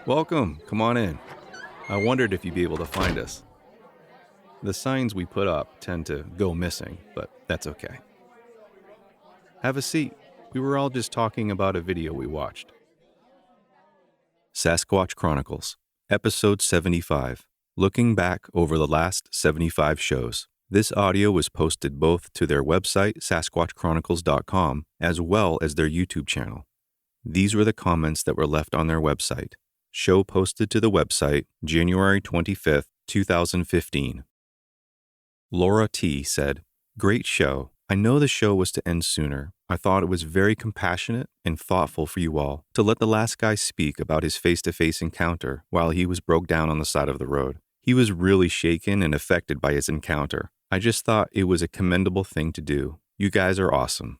Welcome, come on in. I wondered if you'd be able to find us. The signs we put up tend to go missing, but that's okay. Have a seat. We were all just talking about a video we watched. Sasquatch Chronicles, Episode 75, looking back over the last 75 shows. This audio was posted both to their website, sasquatchchronicles.com, as well as their YouTube channel. These were the comments that were left on their website. Show posted to the website January 25th, 2015. Laura T. said, "Great show. I know the show was to end sooner. I thought it was very compassionate and thoughtful for you all to let the last guy speak about his face-to-face encounter while he was broke down on the side of the road. He was really shaken and affected by his encounter. I just thought it was a commendable thing to do. You guys are awesome."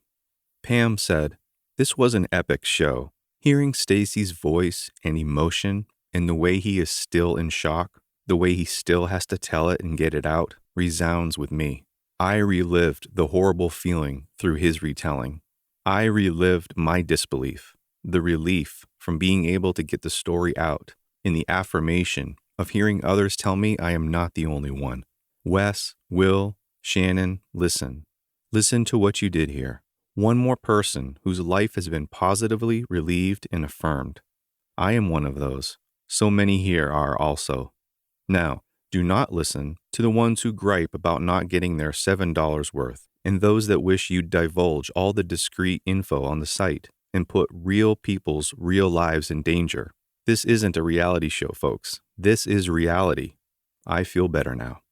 Pam said, "This was an epic show. Hearing Stacy's voice and emotion and the way he is still in shock, the way he still has to tell it and get it out, resounds with me. I relived the horrible feeling through his retelling. I relived my disbelief, the relief from being able to get the story out, and the affirmation of hearing others tell me I am not the only one. Wes, Will, Shannon, listen. Listen to what you did here. One more person whose life has been positively relieved and affirmed. I am one of those. So many here are also. Now, do not listen to the ones who gripe about not getting their $7 worth, and those that wish you'd divulge all the discreet info on the site and put real people's real lives in danger. This isn't a reality show, folks. This is reality. I feel better now."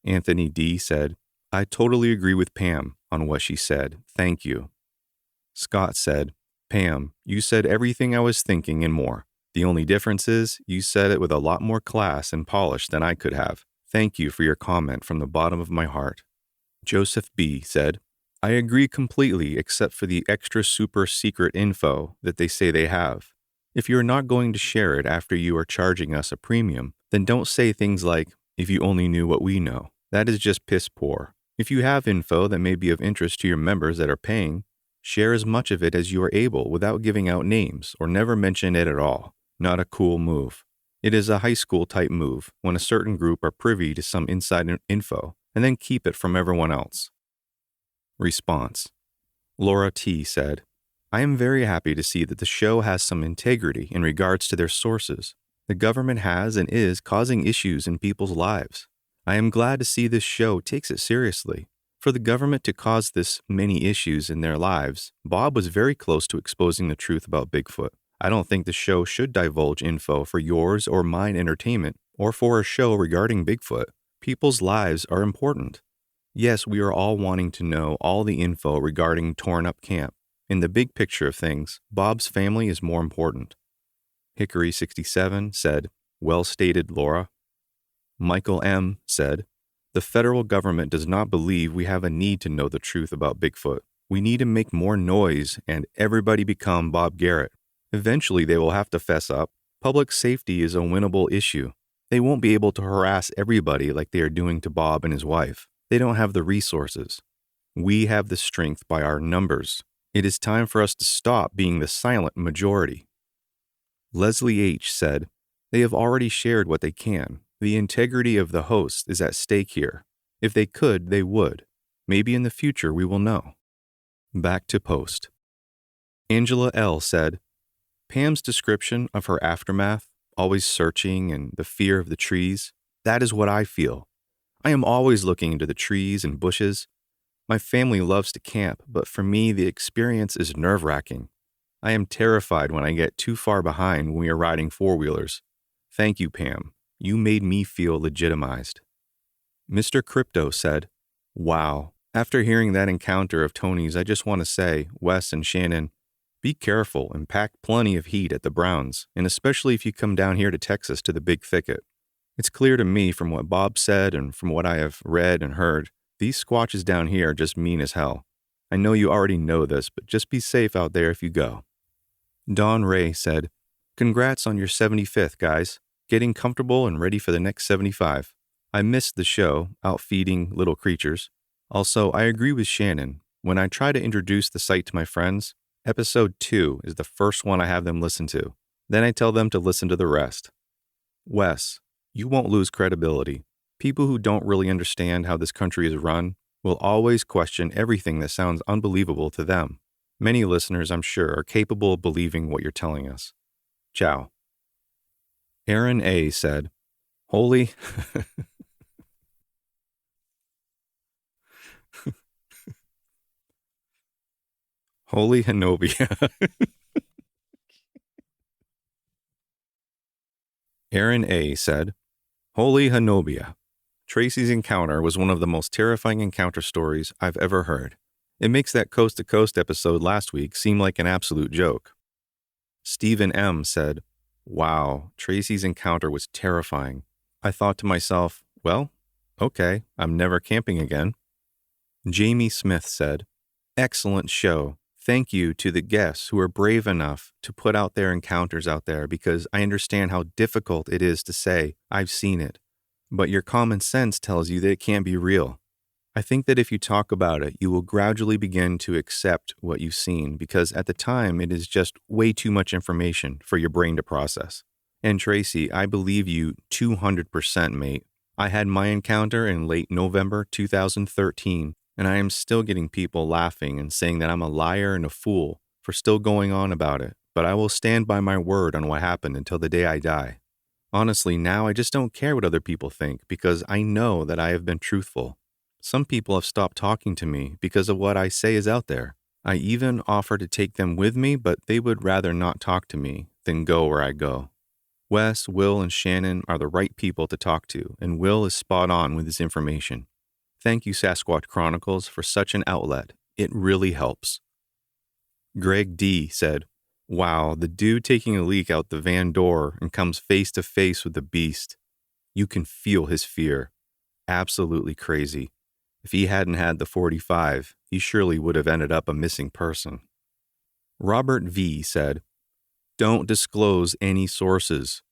Anthony D. said, "I totally agree with Pam on what she said. Thank you." Scott said, "Pam, you said everything I was thinking and more. The only difference is you said it with a lot more class and polish than I could have. Thank you for your comment from the bottom of my heart." Joseph B. said, "I agree completely except for the extra super secret info that they say they have. If you're not going to share it after you are charging us a premium, then don't say things like, 'if you only knew what we know.' That is just piss poor. If you have info that may be of interest to your members that are paying, share as much of it as you are able without giving out names or never mention it at all. Not a cool move. It is a high school type move when a certain group are privy to some inside info and then keep it from everyone else." Response. Laura T. said, "I am very happy to see that the show has some integrity in regards to their sources. The government has and is causing issues in people's lives. I am glad to see this show takes it seriously. For the government to cause this many issues in their lives, Bob was very close to exposing the truth about Bigfoot. I don't think the show should divulge info for yours or mine entertainment or for a show regarding Bigfoot. People's lives are important. Yes, we are all wanting to know all the info regarding torn up camp. In the big picture of things, Bob's family is more important." Hickory 67 said, "Well stated, Laura." Michael M. said, "The federal government does not believe we have a need to know the truth about Bigfoot. We need to make more noise and everybody become Bob Garrett. Eventually they will have to fess up. Public safety is a winnable issue. They won't be able to harass everybody like they are doing to Bob and his wife. They don't have the resources. We have the strength by our numbers. It is time for us to stop being the silent majority." Leslie H. said, "They have already shared what they can. The integrity of the host is at stake here. If they could, they would. Maybe in the future we will know." Back to post. Angela L. said, "Pam's description of her aftermath, always searching and the fear of the trees, that is what I feel. I am always looking into the trees and bushes. My family loves to camp, but for me the experience is nerve-wracking. I am terrified when I get too far behind when we are riding four-wheelers. Thank you, Pam. You made me feel legitimized." Mr. Crypto said, "Wow. After hearing that encounter of Tony's, I just want to say, Wes and Shannon, be careful and pack plenty of heat at the Browns, and especially if you come down here to Texas to the Big Thicket. It's clear to me from what Bob said and from what I have read and heard, these squatches down here are just mean as hell. I know you already know this, but just be safe out there if you go." Don Ray said, "Congrats on your 75th, guys. Getting comfortable and ready for the next 75. I missed the show, out feeding little creatures. Also, I agree with Shannon. When I try to introduce the site to my friends, episode 2 is the first one I have them listen to. Then I tell them to listen to the rest. Wes, you won't lose credibility. People who don't really understand how this country is run will always question everything that sounds unbelievable to them. Many listeners, I'm sure, are capable of believing what you're telling us. Ciao. Aaron A. said, Holy... Holy Hanobia. Aaron A. said, Holy Hanobia. Tracy's encounter was one of the most terrifying encounter stories I've ever heard. It makes that Coast to Coast episode last week seem like an absolute joke. Stephen M. said, Wow, Tracy's encounter was terrifying. I thought to myself, well, okay, I'm never camping again. Jamie Smith said, Excellent show. Thank you to the guests who are brave enough to put out their encounters out there because I understand how difficult it is to say, I've seen it. But your common sense tells you that it can't be real. I think that if you talk about it, you will gradually begin to accept what you've seen because at the time it is just way too much information for your brain to process. And Tracy, I believe you 200%, mate. I had my encounter in late November 2013, and I am still getting people laughing and saying that I'm a liar and a fool for still going on about it, but I will stand by my word on what happened until the day I die. Honestly, now I just don't care what other people think because I know that I have been truthful. Some people have stopped talking to me because of what I say is out there. I even offer to take them with me, but they would rather not talk to me than go where I go. Wes, Will, and Shannon are the right people to talk to, and Will is spot on with his information. Thank you, Sasquatch Chronicles, for such an outlet. It really helps. Greg D. said, Wow, the dude taking a leak out the van door and comes face to face with the beast. You can feel his fear. Absolutely crazy. If he hadn't had the 45, he surely would have ended up a missing person. Robert V. said, Don't disclose any sources.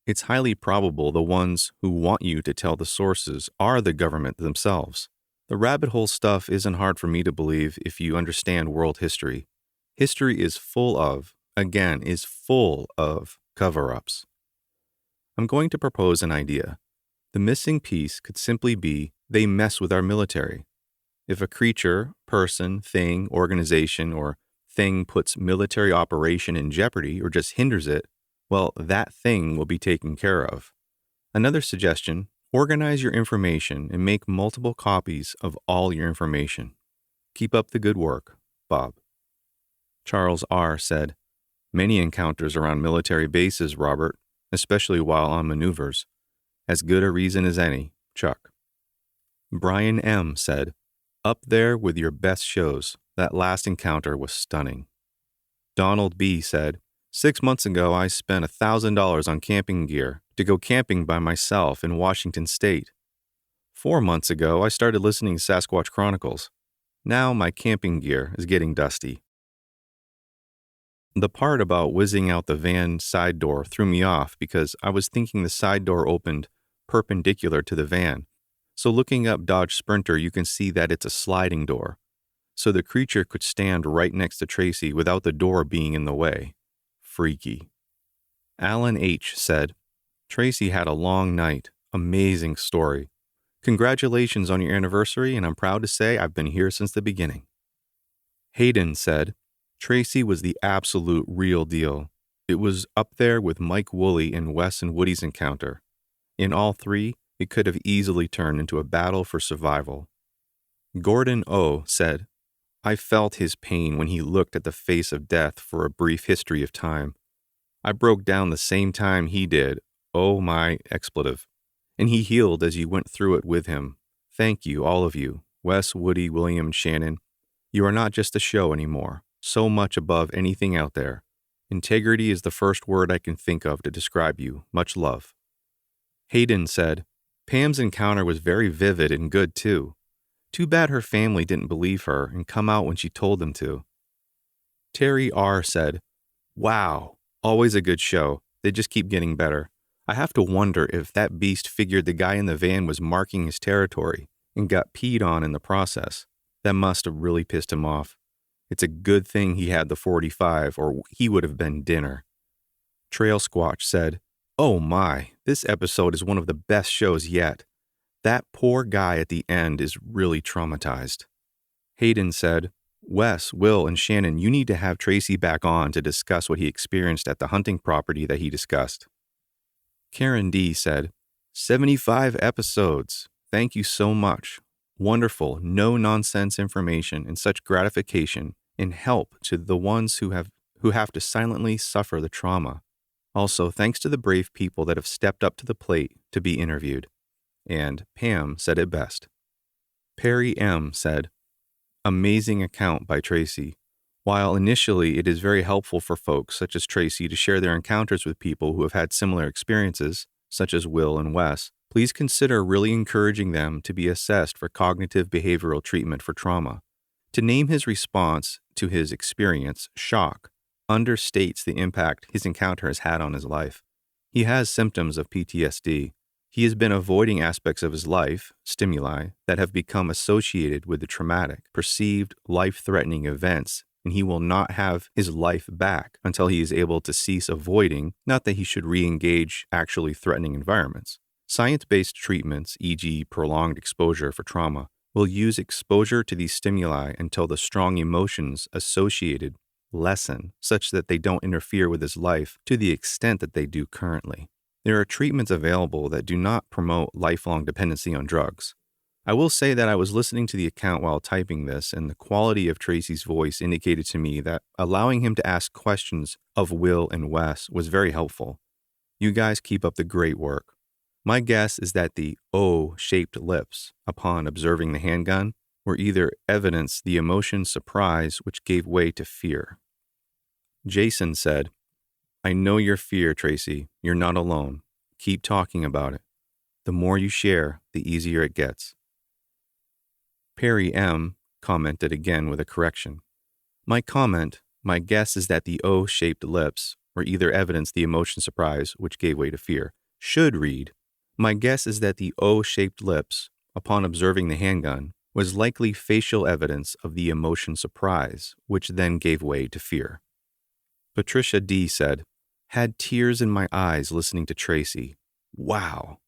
It's highly probable the ones who want you to tell the sources are the government themselves. The rabbit hole stuff isn't hard for me to believe if you understand world history. History is full of cover-ups. I'm going to propose an idea. The missing piece could simply be they mess with our military. If a creature, person, thing, organization, or thing puts military operation in jeopardy or just hinders it, well, that thing will be taken care of. Another suggestion, organize your information and make multiple copies of all your information. Keep up the good work, Bob. Charles R. said, Many encounters around military bases, Robert, especially while on maneuvers. As good a reason as any, Chuck. Brian M. said, Up there with your best shows. That last encounter was stunning. Donald B. said, 6 months ago I spent $1,000 on camping gear to go camping by myself in Washington State. 4 months ago I started listening to Sasquatch Chronicles. Now my camping gear is getting dusty. The part about whizzing out the van side door threw me off because I was thinking the side door opened perpendicular to the van. So looking up Dodge Sprinter, you can see that it's a sliding door. So the creature could stand right next to Tracy without the door being in the way. Freaky. Alan H. said, Tracy had a long night. Amazing story. Congratulations on your anniversary, and I'm proud to say I've been here since the beginning. Hayden said, Tracy was the absolute real deal. It was up there with Mike Woolley and Wes and Woody's encounter. In all three, it could have easily turned into a battle for survival. Gordon O. said, I felt his pain when he looked at the face of death for a brief history of time. I broke down the same time he did, oh my expletive, and he healed as you went through it with him. Thank you, all of you, Wes, Woody, William, Shannon. You are not just a show anymore, so much above anything out there. Integrity is the first word I can think of to describe you. Much love. Hayden said, Pam's encounter was very vivid and good too. Too bad her family didn't believe her and come out when she told them to. Terry R. said, Wow, always a good show. They just keep getting better. I have to wonder if that beast figured the guy in the van was marking his territory and got peed on in the process. That must have really pissed him off. It's a good thing he had the 45 or he would have been dinner. Trail Squatch said, "Oh my, this episode is one of the best shows yet. That poor guy at the end is really traumatized." Hayden said, "Wes, Will, and Shannon, you need to have Tracy back on to discuss what he experienced at the hunting property that he discussed." Karen D. said, 75 episodes. Thank you so much. Wonderful, no-nonsense information and such gratification and help to the ones who have to silently suffer the trauma. Also, thanks to the brave people that have stepped up to the plate to be interviewed." And Pam said it best. Perry M. said, "Amazing account by Tracy. While initially it is very helpful for folks such as Tracy to share their encounters with people who have had similar experiences, such as Will and Wes, please consider really encouraging them to be assessed for cognitive behavioral treatment for trauma. To name his response to his experience, shock, understates the impact his encounter has had on his life. He has symptoms of PTSD. He has been avoiding aspects of his life, stimuli, that have become associated with the traumatic, perceived life-threatening events, and he will not have his life back until he is able to cease avoiding, not that he should re-engage actually threatening environments. Science-based treatments, e.g. prolonged exposure for trauma, will use exposure to these stimuli until the strong emotions associated lessen, such that they don't interfere with his life to the extent that they do currently. There are treatments available that do not promote lifelong dependency on drugs. I will say that I was listening to the account while typing this, and the quality of Tracy's voice indicated to me that allowing him to ask questions of Will and Wes was very helpful. You guys keep up the great work. My guess is that the O-shaped lips, upon observing the handgun, were either evidence the emotion surprise which gave way to fear. Jason said, "I know your fear, Tracy. You're not alone. Keep talking about it. The more you share, the easier it gets." Perry M. commented again with a correction. My guess is that the O-shaped lips were either evidence the emotion surprise which gave way to fear, should read, my guess is that the O-shaped lips, upon observing the handgun, was likely facial evidence of the emotion surprise, which then gave way to fear. Patricia D. said, "Had tears in my eyes listening to Tracy. Wow."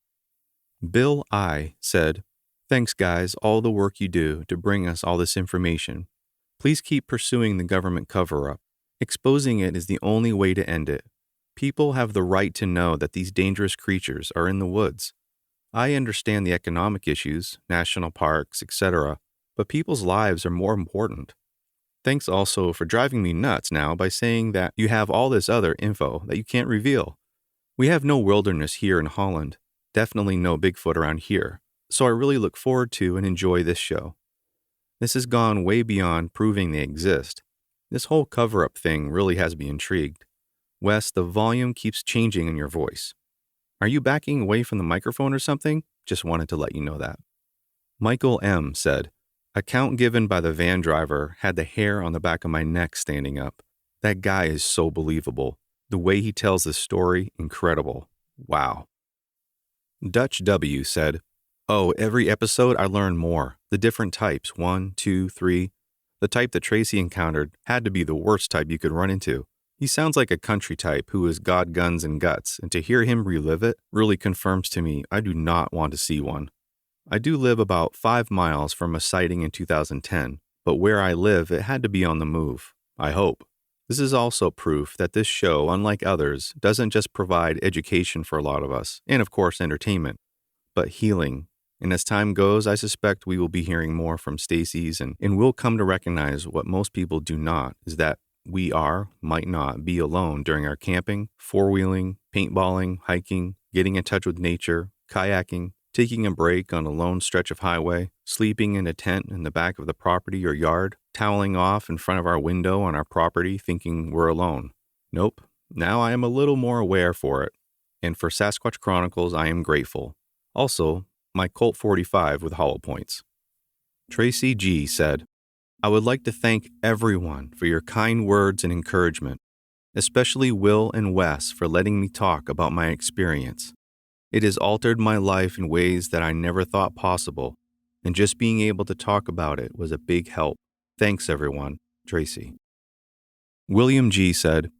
Bill I. said, "Thanks guys, all the work you do to bring us all this information. Please keep pursuing the government cover-up. Exposing it is the only way to end it. People have the right to know that these dangerous creatures are in the woods. I understand the economic issues, national parks, etc., but people's lives are more important. Thanks also for driving me nuts now by saying that you have all this other info that you can't reveal. We have no wilderness here in Holland, definitely no Bigfoot around here, so I really look forward to and enjoy this show. This has gone way beyond proving they exist. This whole cover-up thing really has me intrigued. Wes, the volume keeps changing in your voice. Are you backing away from the microphone or something? Just wanted to let you know that." Michael M. said, "Account given by the van driver had the hair on the back of my neck standing up. That guy is so believable. The way he tells the story, incredible. Wow." Dutch W. said, "Oh, every episode I learn more. The different types, 1, 2, 3. The type that Tracy encountered had to be the worst type you could run into. He sounds like a country type who is God, guns, and guts, and to hear him relive it really confirms to me I do not want to see one. I do live about 5 miles from a sighting in 2010, but where I live it had to be on the move. I hope. This is also proof that this show, unlike others, doesn't just provide education for a lot of us, and of course entertainment, but healing. And as time goes, I suspect we will be hearing more from Stacy's and we'll come to recognize what most people do not, is that we might not be alone during our camping, four-wheeling, paintballing, hiking, getting in touch with nature, kayaking, taking a break on a lone stretch of highway, sleeping in a tent in the back of the property or yard, toweling off in front of our window on our property thinking we're alone. Nope, now I am a little more aware for it. And for Sasquatch Chronicles, I am grateful. Also, my Colt 45 with hollow points." Tracy G. said, "I would like to thank everyone for your kind words and encouragement, especially Will and Wes for letting me talk about my experience. It has altered my life in ways that I never thought possible, and just being able to talk about it was a big help. Thanks everyone, Tracy." William G. said,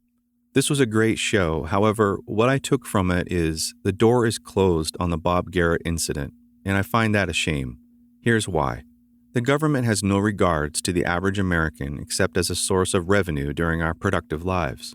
This was a great show. However, what I took from it is the door is closed on the Bob Garrett incident, and I find that a shame. Here's why. The government has no regards to the average American except as a source of revenue during our productive lives.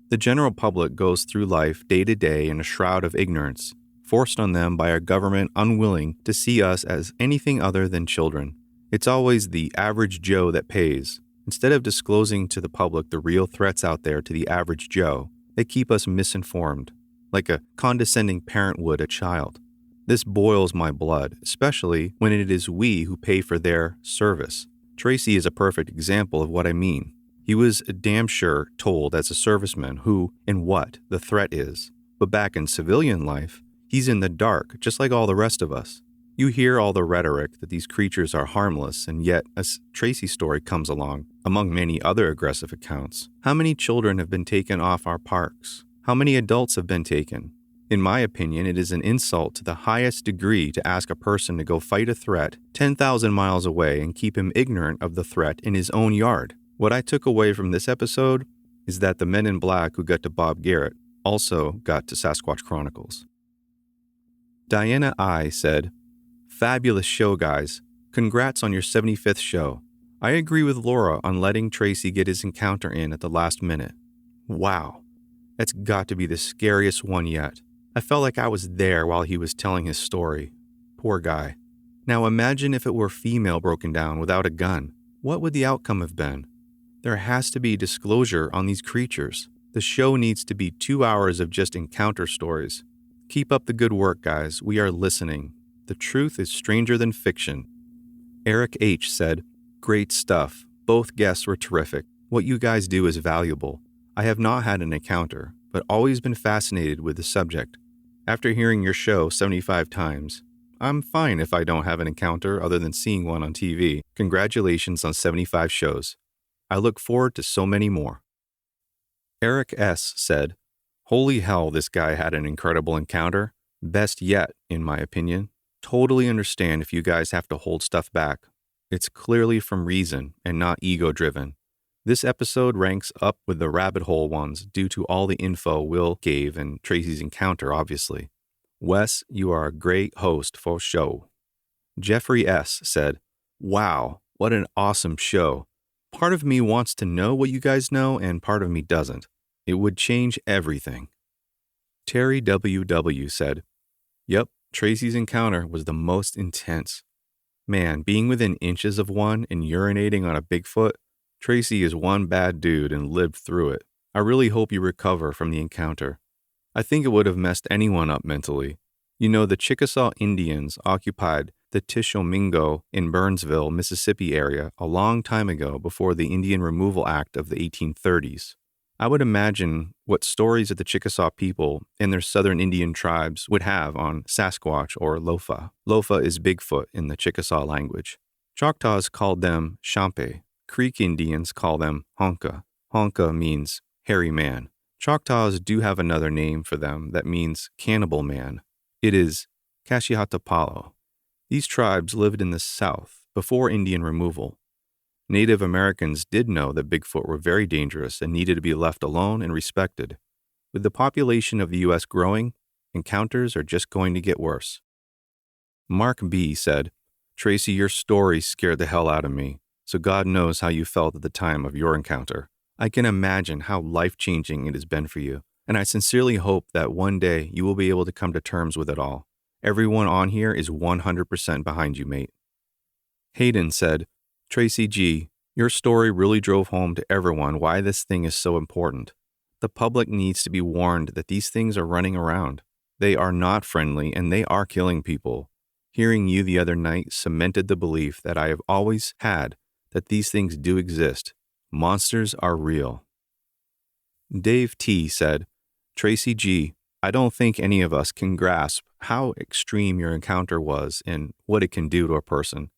The general public goes through life day to day in a shroud of ignorance, forced on them by our government unwilling to see us as anything other than children. It's always the average Joe that pays. Instead of disclosing to the public the real threats out there to the average Joe, they keep us misinformed, like a condescending parent would a child. This boils my blood, especially when it is we who pay for their service. Tracy is a perfect example of what I mean. He was damn sure told as a serviceman who and what the threat is. But back in civilian life, he's in the dark, just like all the rest of us. You hear all the rhetoric that these creatures are harmless, and yet a Tracy story comes along, among many other aggressive accounts. How many children have been taken off our parks? How many adults have been taken? In my opinion, it is an insult to the highest degree to ask a person to go fight a threat 10,000 miles away and keep him ignorant of the threat in his own yard. What I took away from this episode is that the men in black who got to Bob Garrett also got to Sasquatch Chronicles. Diana I. said, "Fabulous show, guys. Congrats on your 75th show. I agree with Laura on letting Tracy get his encounter in at the last minute. Wow, that's got to be the scariest one yet. I felt like I was there while he was telling his story. Poor guy. Now imagine if it were female broken down without a gun. What would the outcome have been? There has to be disclosure on these creatures. The show needs to be 2 hours of just encounter stories. Keep up the good work, guys. We are listening. The truth is stranger than fiction." Eric H. said, "Great stuff. Both guests were terrific. What you guys do is valuable. I have not had an encounter, but always been fascinated with the subject. After hearing your show 75 times, I'm fine if I don't have an encounter other than seeing one on TV. Congratulations on 75 shows. I look forward to so many more." Eric S. said, "Holy hell, this guy had an incredible encounter. Best yet, in my opinion. Totally understand if you guys have to hold stuff back. It's clearly from reason and not ego-driven. This episode ranks up with the rabbit hole ones due to all the info Will gave and Tracy's encounter, obviously. Wes, you are a great host for show." Jeffrey S. said, "Wow, what an awesome show. Part of me wants to know what you guys know and part of me doesn't. It would change everything." Terry W.W. said, "Yep, Tracy's encounter was the most intense. Man, being within inches of one and urinating on a Bigfoot, Tracy is one bad dude and lived through it. I really hope you recover from the encounter. I think it would have messed anyone up mentally. You know, the Chickasaw Indians occupied the Tishomingo in Burnsville, Mississippi area a long time ago before the Indian Removal Act of the 1830s. I would imagine what stories of the Chickasaw people and their southern Indian tribes would have on Sasquatch or Lofa. Lofa is Bigfoot in the Chickasaw language. Choctaws called them Champe. Creek Indians call them Honka. Honka means hairy man. Choctaws do have another name for them that means cannibal man. It is Kashihatapalo. These tribes lived in the South before Indian removal. Native Americans did know that Bigfoot were very dangerous and needed to be left alone and respected. With the population of the U.S. growing, encounters are just going to get worse." Mark B. said, "Tracy, your story scared the hell out of me. So God knows how you felt at the time of your encounter. I can imagine how life-changing it has been for you, and I sincerely hope that one day you will be able to come to terms with it all. Everyone on here is 100% behind you, mate." Hayden said, "Tracy G., your story really drove home to everyone why this thing is so important. The public needs to be warned that these things are running around. They are not friendly, and they are killing people. Hearing you the other night cemented the belief that I have always had that these things do exist. Monsters are real." Dave T. said, "Tracy G., I don't think any of us can grasp how extreme your encounter was and what it can do to a person.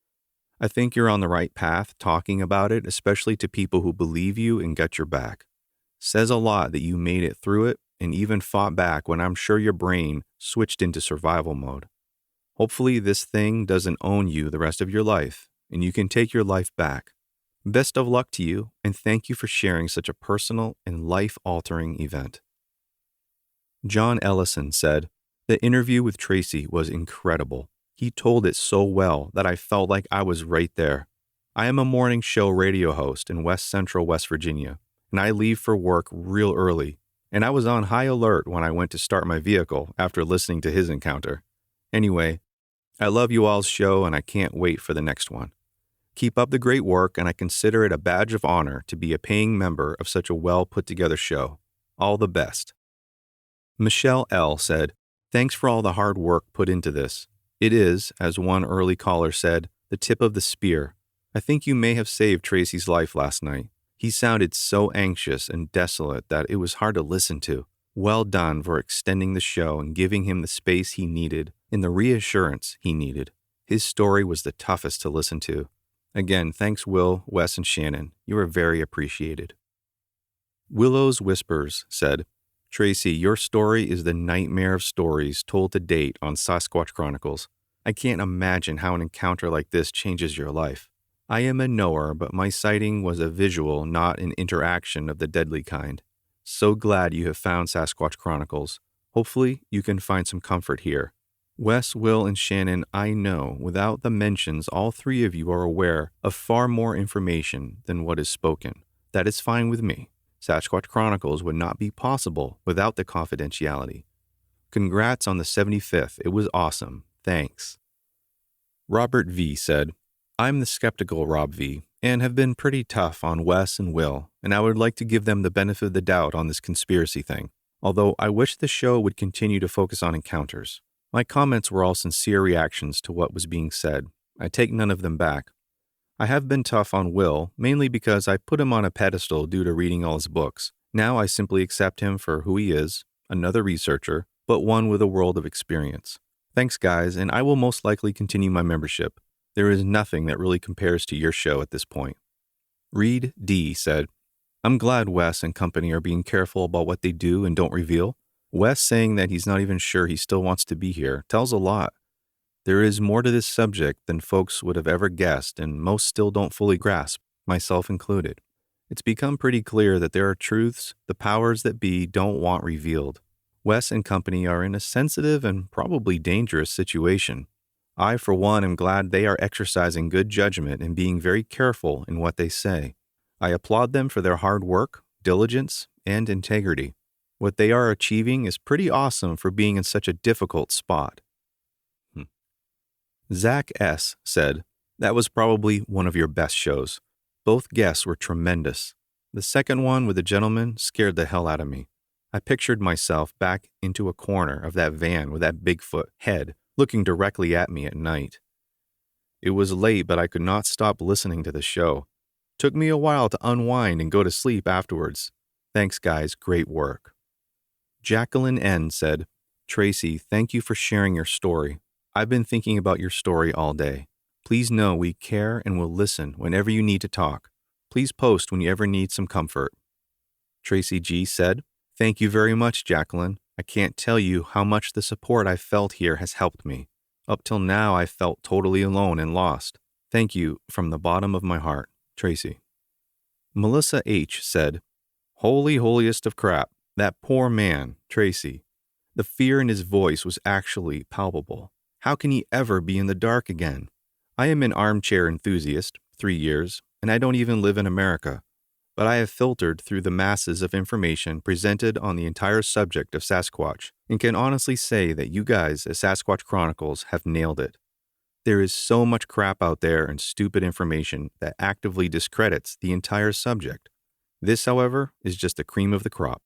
I think you're on the right path talking about it, especially to people who believe you and got your back. Says a lot that you made it through it and even fought back when I'm sure your brain switched into survival mode. Hopefully this thing doesn't own you the rest of your life and you can take your life back. Best of luck to you, and thank you for sharing such a personal and life-altering event. John Ellison said, "The interview with Tracy was incredible. He told it so well that I felt like I was right there. I am a morning show radio host in West Central West Virginia, and I leave for work real early, and I was on high alert when I went to start my vehicle after listening to his encounter. Anyway, I love you all's show, and I can't wait for the next one. Keep up the great work, and I consider it a badge of honor to be a paying member of such a well-put-together show. All the best." Michelle L. said, "Thanks for all the hard work put into this. It is, as one early caller said, the tip of the spear. I think you may have saved Tracy's life last night. He sounded so anxious and desolate that it was hard to listen to. Well done for extending the show and giving him the space he needed and the reassurance he needed. His story was the toughest to listen to. Again, thanks Will, Wes, and Shannon. You are very appreciated." Willow's Whispers said, "Tracy, your story is the nightmare of stories told to date on Sasquatch Chronicles. I can't imagine how an encounter like this changes your life. I am a knower, but my sighting was a visual, not an interaction of the deadly kind. So glad you have found Sasquatch Chronicles. Hopefully, you can find some comfort here. Wes, Will, and Shannon, I know, without the mentions, all three of you are aware of far more information than what is spoken. That is fine with me. Sasquatch Chronicles would not be possible without the confidentiality. Congrats on the 75th. It was awesome. Thanks." Robert V. said, "I'm the skeptical Rob V, and have been pretty tough on Wes and Will, and I would like to give them the benefit of the doubt on this conspiracy thing, although I wish the show would continue to focus on encounters. My comments were all sincere reactions to what was being said. I take none of them back. I have been tough on Will, mainly because I put him on a pedestal due to reading all his books. Now I simply accept him for who he is, another researcher, but one with a world of experience. Thanks, guys, and I will most likely continue my membership. There is nothing that really compares to your show at this point." Reed D. said, "I'm glad Wes and company are being careful about what they do and don't reveal. Wes saying that he's not even sure he still wants to be here tells a lot. There is more to this subject than folks would have ever guessed, and most still don't fully grasp, myself included. It's become pretty clear that there are truths the powers that be don't want revealed. Wes and company are in a sensitive and probably dangerous situation. I, for one, am glad they are exercising good judgment and being very careful in what they say. I applaud them for their hard work, diligence, and integrity. What they are achieving is pretty awesome for being in such a difficult spot." Zach S. said, "That was probably one of your best shows. Both guests were tremendous. The second one with the gentleman scared the hell out of me. I pictured myself back into a corner of that van with that Bigfoot head looking directly at me at night. It was late, but I could not stop listening to the show. Took me a while to unwind and go to sleep afterwards. Thanks, guys. Great work." Jacqueline N. said, "Tracy, thank you for sharing your story. I've been thinking about your story all day. Please know we care and will listen whenever you need to talk. Please post when you ever need some comfort." Tracy G. said, "Thank you very much, Jacqueline. I can't tell you how much the support I've felt here has helped me. Up till now, I felt totally alone and lost. Thank you from the bottom of my heart, Tracy." Melissa H. said, "Holy holiest of crap. That poor man, Tracy. The fear in his voice was actually palpable. How can he ever be in the dark again? I am an armchair enthusiast, 3 years, and I don't even live in America. But I have filtered through the masses of information presented on the entire subject of Sasquatch and can honestly say that you guys at Sasquatch Chronicles have nailed it. There is so much crap out there and stupid information that actively discredits the entire subject. This, however, is just the cream of the crop."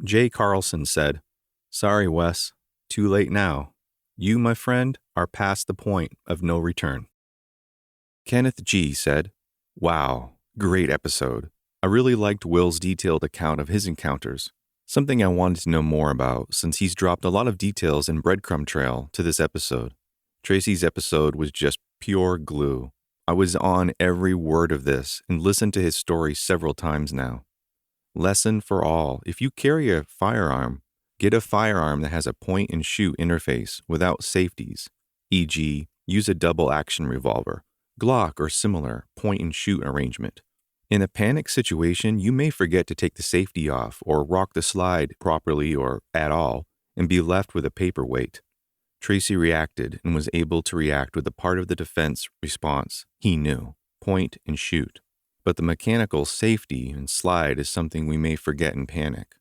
Jay Carlson said, "Sorry, Wes. Too late now. You, my friend, are past the point of no return." Kenneth G. said, "Wow. Great episode. I really liked Will's detailed account of his encounters, something I wanted to know more about since he's dropped a lot of details and breadcrumb trail to this episode. Tracy's episode was just pure glue. I was on every word of this and listened to his story several times now. Lesson for all: if you carry a firearm, get a firearm that has a point and shoot interface without safeties, e.g., use a double action revolver. Glock or similar point-and-shoot arrangement. In a panic situation, you may forget to take the safety off or rock the slide properly or at all and be left with a paperweight. Tracy reacted and was able to react with the part of the defense response he knew, point and shoot. But the mechanical safety and slide is something we may forget in panic.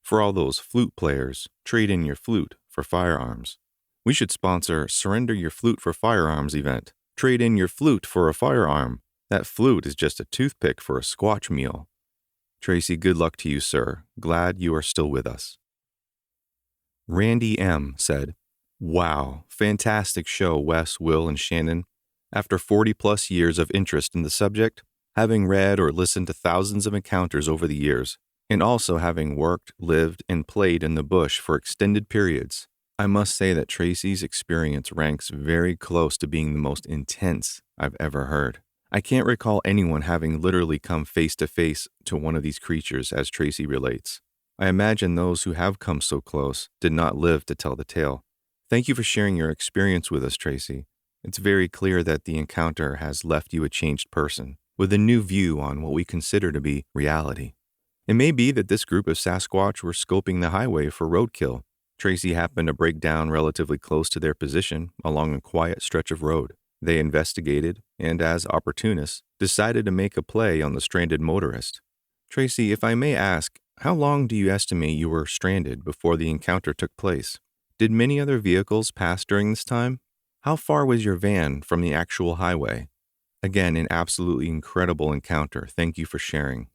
For all those flute players, trade in your flute for firearms. We should sponsor Surrender Your Flute for Firearms event. Trade in your flute for a firearm. That flute is just a toothpick for a Squatch meal. Tracy, good luck to you, sir. Glad you are still with us. Randy M. said, "Wow, fantastic show, Wes, Will, and Shannon. After 40-plus years of interest in the subject, having read or listened to thousands of encounters over the years, and also having worked, lived, and played in the bush for extended periods, I must say that Tracy's experience ranks very close to being the most intense I've ever heard. I can't recall anyone having literally come face-to-face to one of these creatures, as Tracy relates. I imagine those who have come so close did not live to tell the tale. Thank you for sharing your experience with us, Tracy. It's very clear that the encounter has left you a changed person, with a new view on what we consider to be reality. It may be that this group of Sasquatch were scoping the highway for roadkill. Tracy happened to break down relatively close to their position along a quiet stretch of road. They investigated, and as opportunists, decided to make a play on the stranded motorist. Tracy, if I may ask, how long do you estimate you were stranded before the encounter took place? Did many other vehicles pass during this time? How far was your van from the actual highway? Again, an absolutely incredible encounter. Thank you for sharing.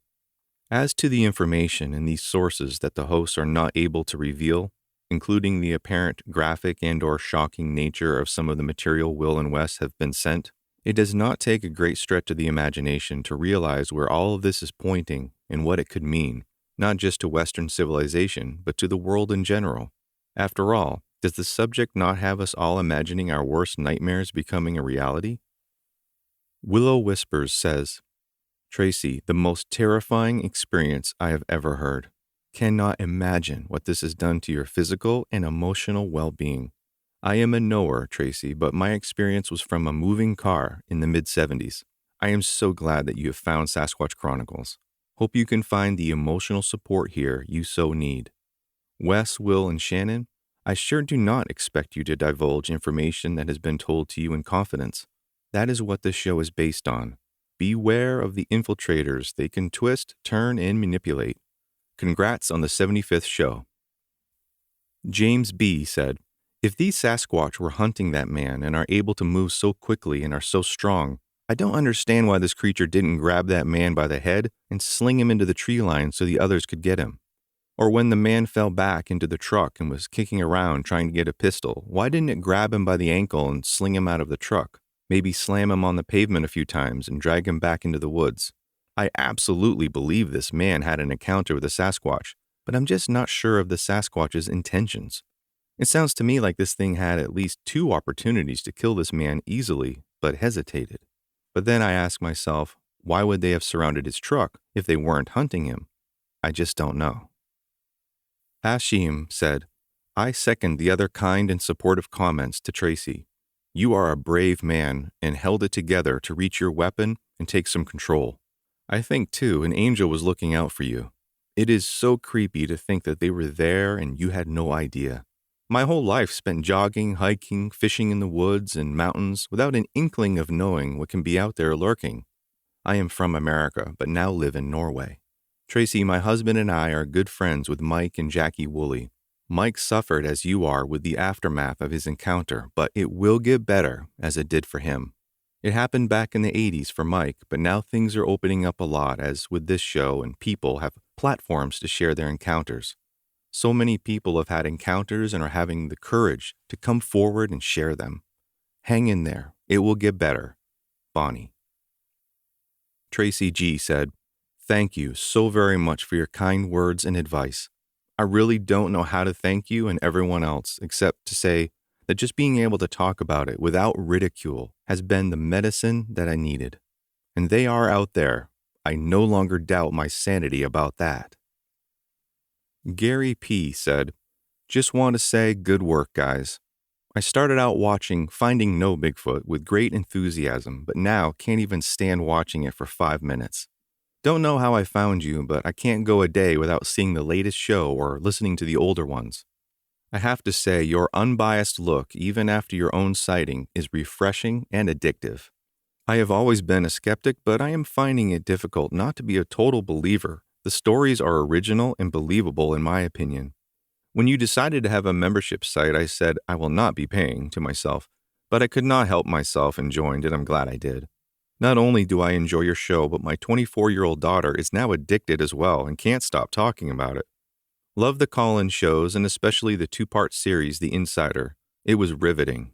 As to the information in these sources that the hosts are not able to reveal, including the apparent graphic and/or shocking nature of some of the material Will and Wes have been sent, it does not take a great stretch of the imagination to realize where all of this is pointing and what it could mean, not just to Western civilization, but to the world in general. After all, does the subject not have us all imagining our worst nightmares becoming a reality? Willow Whispers says, Tracy, the most terrifying experience I have ever heard. Cannot imagine what this has done to your physical and emotional well-being. I am a knower, Tracy, but my experience was from a moving car in the mid-70s. I am so glad that you have found Sasquatch Chronicles. Hope you can find the emotional support here you so need. Wes, Will, and Shannon, I sure do not expect you to divulge information that has been told to you in confidence. That is what this show is based on. Beware of the infiltrators. They can twist, turn, and manipulate. Congrats on the 75th show. James B. said, if these Sasquatch were hunting that man and are able to move so quickly and are so strong, I don't understand why this creature didn't grab that man by the head and sling him into the tree line so the others could get him. Or when the man fell back into the truck and was kicking around trying to get a pistol, why didn't it grab him by the ankle and sling him out of the truck? Maybe slam him on the pavement a few times and drag him back into the woods. I absolutely believe this man had an encounter with a Sasquatch, but I'm just not sure of the Sasquatch's intentions. It sounds to me like this thing had at least 2 opportunities to kill this man easily, but hesitated. But then I ask myself, why would they have surrounded his truck if they weren't hunting him? I just don't know. Hashim said, I second the other kind and supportive comments to Tracy. You are a brave man and held it together to reach your weapon and take some control. I think, too, an angel was looking out for you. It is so creepy to think that they were there and you had no idea. My whole life spent jogging, hiking, fishing in the woods and mountains without an inkling of knowing what can be out there lurking. I am from America, but now live in Norway. Tracy, my husband and I are good friends with Mike and Jackie Woolley. Mike suffered as you are with the aftermath of his encounter, but it will get better as it did for him. It happened back in the 80s for Mike, but now things are opening up a lot as with this show and people have platforms to share their encounters. So many people have had encounters and are having the courage to come forward and share them. Hang in there. It will get better. Bonnie. Tracy G. said, Thank you so very much for your kind words and advice. I really don't know how to thank you and everyone else except to say that just being able to talk about it without ridicule has been the medicine that I needed. And they are out there. I no longer doubt my sanity about that. Gary P. said, Just want to say good work, guys. I started out watching Finding No Bigfoot with great enthusiasm, but now can't even stand watching it for 5 minutes. Don't know how I found you, but I can't go a day without seeing the latest show or listening to the older ones. I have to say, your unbiased look, even after your own sighting, is refreshing and addictive. I have always been a skeptic, but I am finding it difficult not to be a total believer. The stories are original and believable in my opinion. When you decided to have a membership site, I said I will not be paying to myself, but I could not help myself and joined, and I'm glad I did. Not only do I enjoy your show, but my 24-year-old daughter is now addicted as well and can't stop talking about it. Love the call-in shows and especially the 2-part series, The Insider. It was riveting.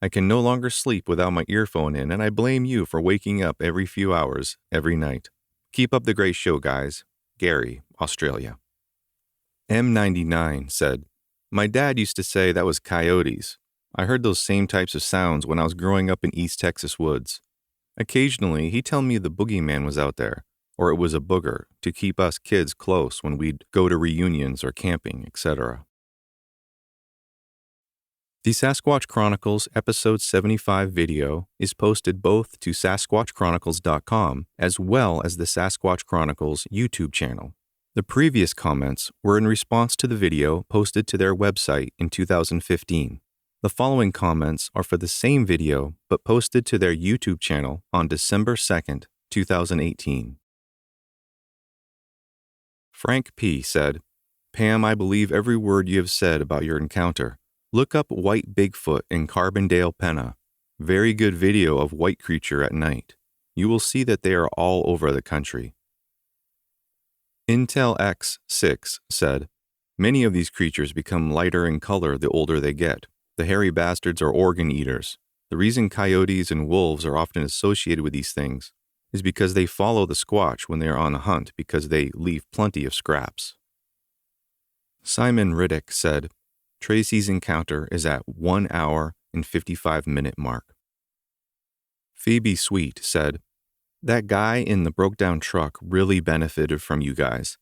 I can no longer sleep without my earphone in, and I blame you for waking up every few hours, every night. Keep up the great show, guys. Gary, Australia. M99 said, my dad used to say that was coyotes. I heard those same types of sounds when I was growing up in East Texas woods. Occasionally, he'd tell me the boogeyman was out there, or it was a booger, to keep us kids close when we'd go to reunions or camping, etc. The Sasquatch Chronicles Episode 75 video is posted both to sasquatchchronicles.com as well as the Sasquatch Chronicles YouTube channel. The previous comments were in response to the video posted to their website in 2015. The following comments are for the same video but posted to their YouTube channel on December 2nd, 2018. Frank P. said, Pam, I believe every word you have said about your encounter. Look up White Bigfoot in Carbondale, Penna. Very good video of white creature at night. You will see that they are all over the country. Intel X6 said, many of these creatures become lighter in color the older they get. The hairy bastards are organ eaters. The reason coyotes and wolves are often associated with these things is because they follow the Squatch when they are on a hunt because they leave plenty of scraps. Simon Riddick said, Tracy's encounter is at 1 hour and 55-minute mark. Phoebe Sweet said, that guy in the broke-down truck really benefited from you guys.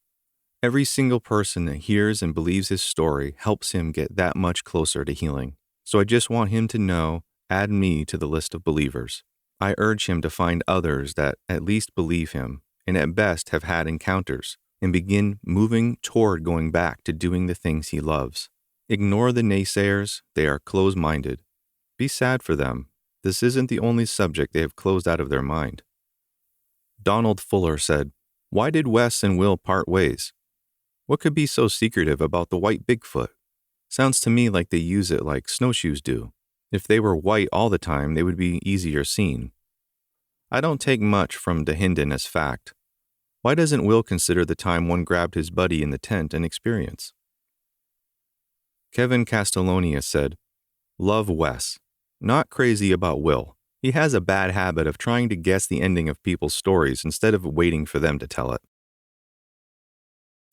Every single person that hears and believes his story helps him get that much closer to healing. So I just want him to know, add me to the list of believers. I urge him to find others that at least believe him, and at best have had encounters, and begin moving toward going back to doing the things he loves. Ignore the naysayers, they are close-minded. Be sad for them. This isn't the only subject they have closed out of their mind. Donald Fuller said, why did Wes and Will part ways? What could be so secretive about the white Bigfoot? Sounds to me like they use it like snowshoes do. If they were white all the time, they would be easier seen. I don't take much from DeHinden as fact. Why doesn't Will consider the time one grabbed his buddy in the tent an experience? Kevin Castellonia said, love Wes. Not crazy about Will. He has a bad habit of trying to guess the ending of people's stories instead of waiting for them to tell it.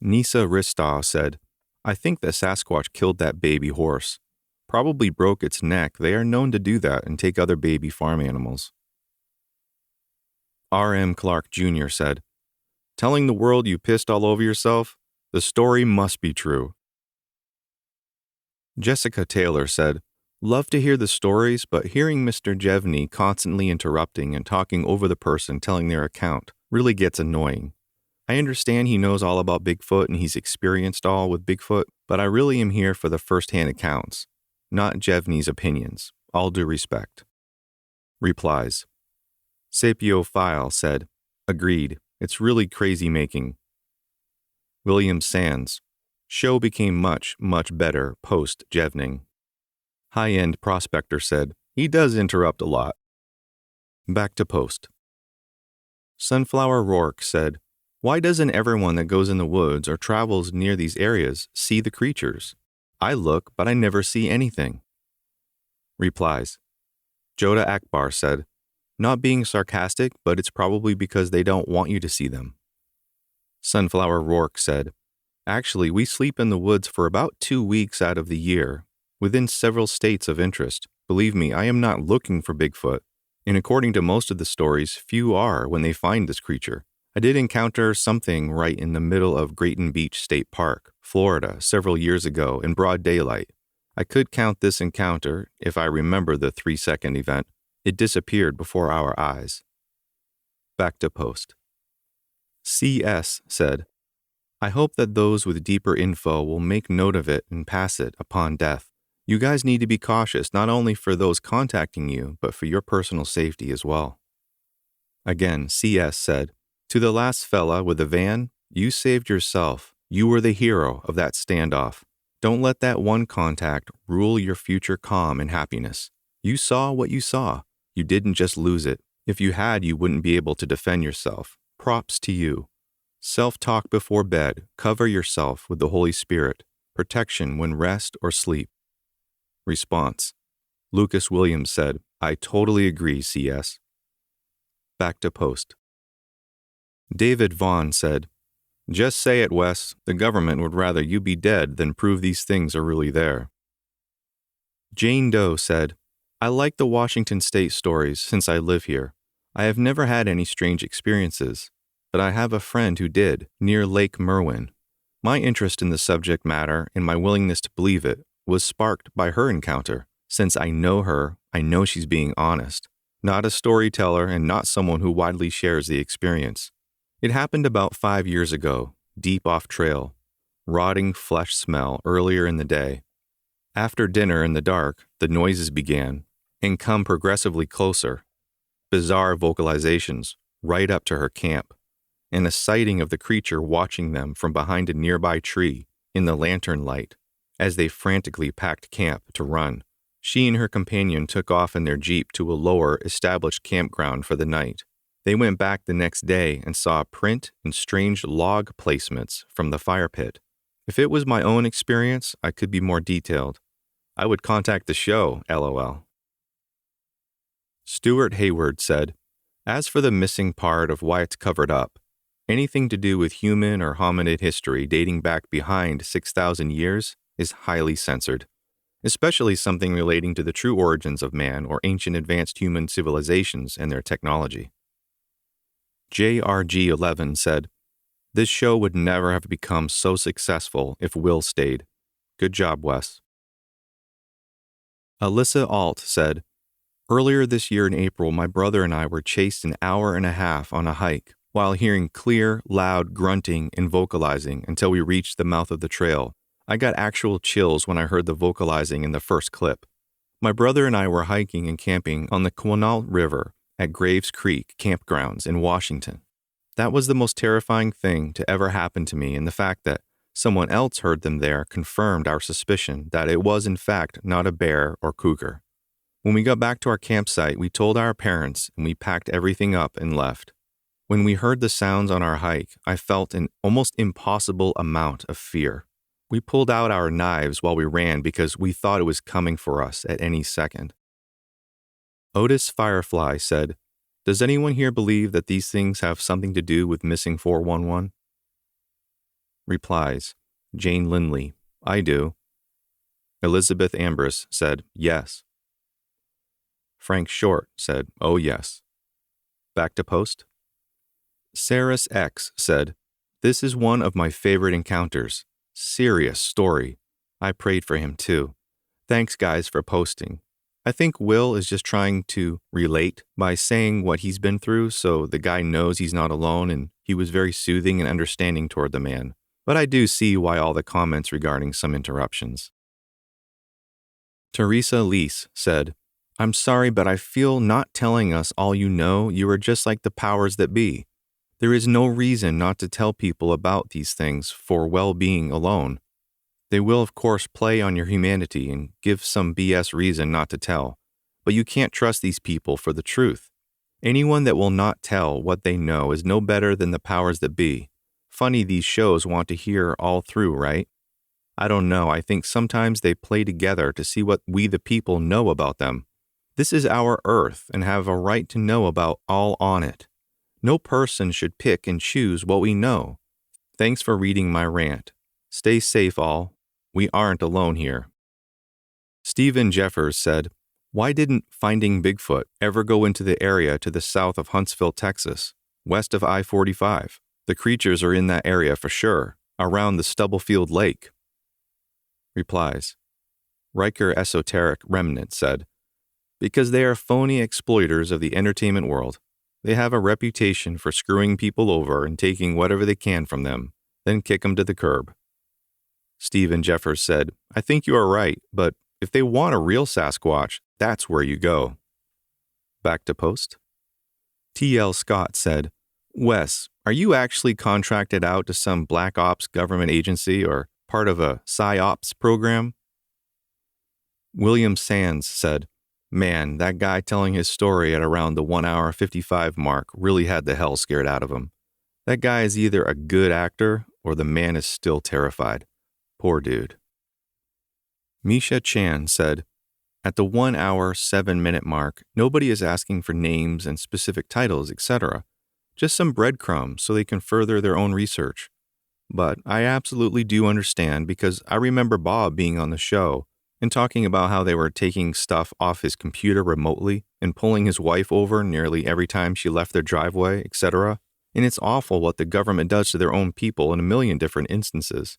Nisa Ristaw said, I think that Sasquatch killed that baby horse. Probably broke its neck. They are known to do that and take other baby farm animals. R.M. Clark Jr. said, telling the world you pissed all over yourself? The story must be true. Jessica Taylor said, love to hear the stories, but hearing Mr. Jevney constantly interrupting and talking over the person telling their account really gets annoying. I understand he knows all about Bigfoot and he's experienced all with Bigfoot, but I really am here for the first-hand accounts, not Jevney's opinions. All due respect. Replies. Sapiophile said, agreed, it's really crazy making. William Sands, show became much, much better post-Jevning. High-end prospector said, he does interrupt a lot. Back to post. Sunflower Rourke said, why doesn't everyone that goes in the woods or travels near these areas see the creatures? I look, but I never see anything. Replies. Joda Akbar said, not being sarcastic, but it's probably because they don't want you to see them. Sunflower Rourke said, actually, we sleep in the woods for about 2 weeks out of the year, within several states of interest. Believe me, I am not looking for Bigfoot, and according to most of the stories, few are when they find this creature. I did encounter something right in the middle of Grayton Beach State Park, Florida, several years ago in broad daylight. I could count this encounter if I remember the 3-second event. It disappeared before our eyes. Back to post. CS said, I hope that those with deeper info will make note of it and pass it upon death. You guys need to be cautious not only for those contacting you, but for your personal safety as well. Again, CS said, to the last fella with the van, you saved yourself. You were the hero of that standoff. Don't let that one contact rule your future calm and happiness. You saw what you saw. You didn't just lose it. If you had, you wouldn't be able to defend yourself. Props to you. Self-talk before bed. Cover yourself with the Holy Spirit. Protection when rest or sleep. Response. Lucas Williams said, I totally agree, CS. Back to post. David Vaughn said, just say it, Wes. The government would rather you be dead than prove these things are really there. Jane Doe said, I like the Washington State stories since I live here. I have never had any strange experiences, but I have a friend who did, near Lake Merwin. My interest in the subject matter and my willingness to believe it was sparked by her encounter. Since I know her, I know she's being honest. Not a storyteller and not someone who widely shares the experience. It happened about 5 years ago, deep off trail. Rotting flesh smell earlier in the day. After dinner in the dark, the noises began and come progressively closer. Bizarre vocalizations right up to her camp, and a sighting of the creature watching them from behind a nearby tree in the lantern light as they frantically packed camp to run. She and her companion took off in their Jeep to a lower established campground for the night. They went back the next day and saw a print and strange log placements from the fire pit. If it was my own experience, I could be more detailed. I would contact the show, LOL. Stuart Hayward said, as for the missing part of why it's covered up, anything to do with human or hominid history dating back behind 6,000 years is highly censored, especially something relating to the true origins of man or ancient advanced human civilizations and their technology. JRG11 said, this show would never have become so successful if Will stayed. Good job, Wes. Alyssa Alt said, earlier this year in April, my brother and I were chased an hour and a half on a hike while hearing clear, loud grunting and vocalizing until we reached the mouth of the trail. I got actual chills when I heard the vocalizing in the first clip. My brother and I were hiking and camping on the Quinault River at Graves Creek campgrounds in Washington. That was the most terrifying thing to ever happen to me, and the fact that someone else heard them there confirmed our suspicion that it was in fact not a bear or cougar. When we got back to our campsite, we told our parents and we packed everything up and left. When we heard the sounds on our hike, I felt an almost impossible amount of fear. We pulled out our knives while we ran because we thought it was coming for us at any second. Otis Firefly said, does anyone here believe that these things have something to do with missing 411? Replies, Jane Lindley, I do. Elizabeth Ambrose said, yes. Frank Short said, oh yes. Back to post. Saris X said, this is one of my favorite encounters. Serious story. I prayed for him too. Thanks guys for posting. I think Will is just trying to relate by saying what he's been through so the guy knows he's not alone, and he was very soothing and understanding toward the man. But I do see why all the comments regarding some interruptions. Teresa Leese said, I'm sorry, but I feel not telling us all you know, you are just like the powers that be. There is no reason not to tell people about these things for well-being alone. They will, of course, play on your humanity and give some BS reason not to tell, but you can't trust these people for the truth. Anyone that will not tell what they know is no better than the powers that be. Funny these shows want to hear all through, right? I don't know, I think sometimes they play together to see what we the people know about them. This is our earth and have a right to know about all on it. No person should pick and choose what we know. Thanks for reading my rant. Stay safe all. We aren't alone here. Stephen Jeffers said, why didn't Finding Bigfoot ever go into the area to the south of Huntsville, Texas, west of I-45? The creatures are in that area for sure, around the Stubblefield Lake. Replies, Riker Esoteric Remnant said, "Because they are phony exploiters of the entertainment world. They have a reputation for screwing people over and taking whatever they can from them, then kick them to the curb." Stephen Jeffers said, "I think you are right, but if they want a real Sasquatch, that's where you go." Back to post. T.L. Scott said, "Wes, are you actually contracted out to some Black Ops government agency or part of a PsyOps program?" William Sands said, "Man, that guy telling his story at around the 1 hour 55 mark really had the hell scared out of him. That guy is either a good actor or the man is still terrified. Poor dude." Misha Chan said, "At the 1 hour 7-minute mark, nobody is asking for names and specific titles, etc. Just some breadcrumbs so they can further their own research. But I absolutely do understand because I remember Bob being on the show and talking about how they were taking stuff off his computer remotely and pulling his wife over nearly every time she left their driveway, etc. And it's awful what the government does to their own people in a million different instances.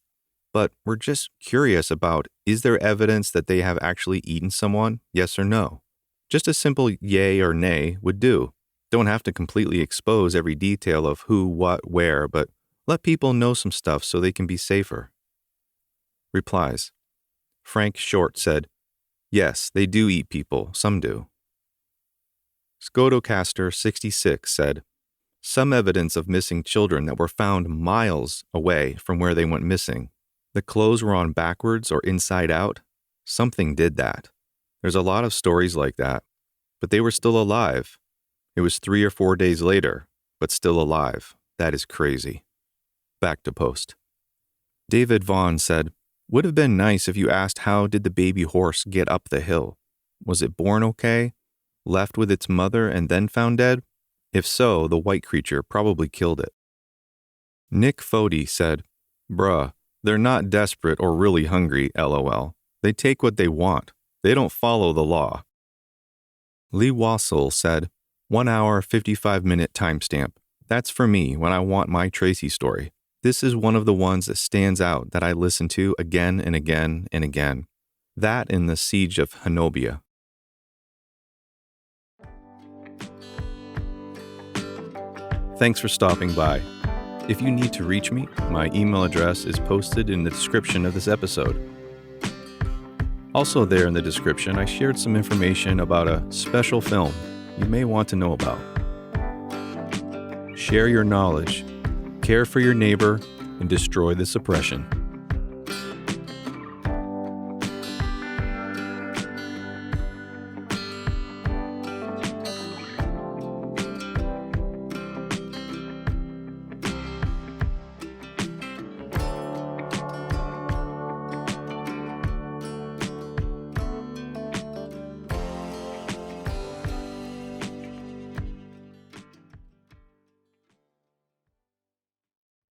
But we're just curious about, is there evidence that they have actually eaten someone, yes or no? Just a simple yay or nay would do. Don't have to completely expose every detail of who, what, where, but let people know some stuff so they can be safer." Replies. Frank Short said, "Yes, they do eat people, some do." Scotocaster 66 said, "Some evidence of missing children that were found miles away from where they went missing. The clothes were on backwards or inside out. Something did that. There's a lot of stories like that. But they were still alive. It was 3 or 4 days later, but still alive. That is crazy." Back to post. David Vaughn said, "Would have been nice if you asked how did the baby horse get up the hill? Was it born okay? Left with its mother and then found dead? If so, the white creature probably killed it." Nick Fody said, "Bruh, they're not desperate or really hungry, lol. They take what they want. They don't follow the law." Lee Wassel said, 1 hour 55-minute timestamp. That's for me when I want my Tracy story. This is one of the ones that stands out that I listen to again and again and again. That and the Siege of Hanobia. Thanks for stopping by. If you need to reach me, my email address is posted in the description of this episode. Also there in the description, I shared some information about a special film you may want to know about. Share your knowledge, care for your neighbor, and destroy the suppression.